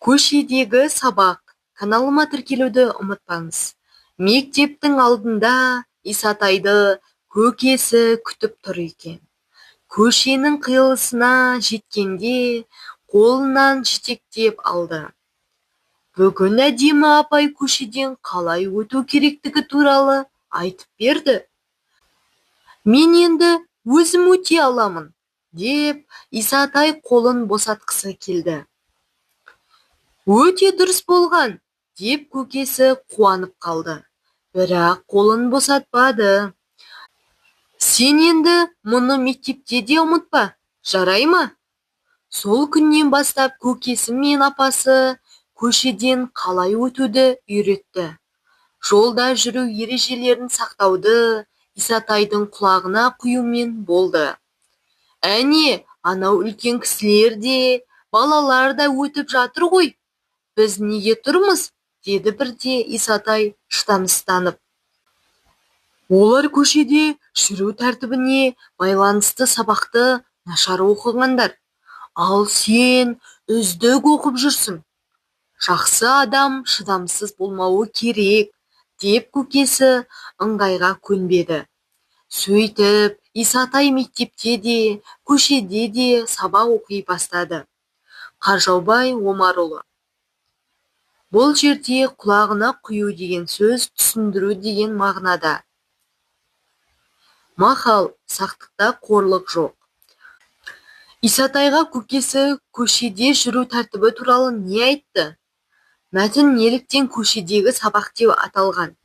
Көшедегі сабақ. Каналыма тіркелуді ұмытпаңыз. Мектептің алдында Исатайды көкесі күтіп тұр екен. Көшенің қиылысына жеткенде қолынан жетектеп алды. Бүгін әдемі апай көшеден қалай өту керектігі туралы айтып берді. Мен енді өзім өте аламын, деп Исатай қолын босатқысы келді. Өте дұрыс болған, деп көкесі қуанып қалды. Бірақ қолын босатпады. Сен енді мұны мектепте де ұмытпа, жарай ма? Сол күннен бастап көкесі мен апасы көшеден қалай өтуді үйретті. Жолда жүру ережелерін сақтауды Исатайдың құлағына құюмен болды. Әне, анау үлкен кісілер де, балалар да өтіп жатыр ғой. Біз неге тұрмыз? Деді бірде Исатай шыдамсызданып. Олар көшеде жүру тәртібіне байланысты сабақты нашар оқығандар. Ал сен үздік оқып жүрсің. Жақсы адам шыдамсыз болмауы керек, деп көкесі ыңғайға көнбеді. Сөйтіп, Исатай мектепте де, көшеде де сабақ оқи бастады. Қаржаубай Омарұлы. Бұл жерде құлағына құю деген сөз түсіндіру деген мағынада. Мақал, сақтықта қорлық жоқ. Исатайға көкесі көшеде жүру тәртібі туралы не айтты? Мәтін неліктен көшедегі сабақ деп аталған?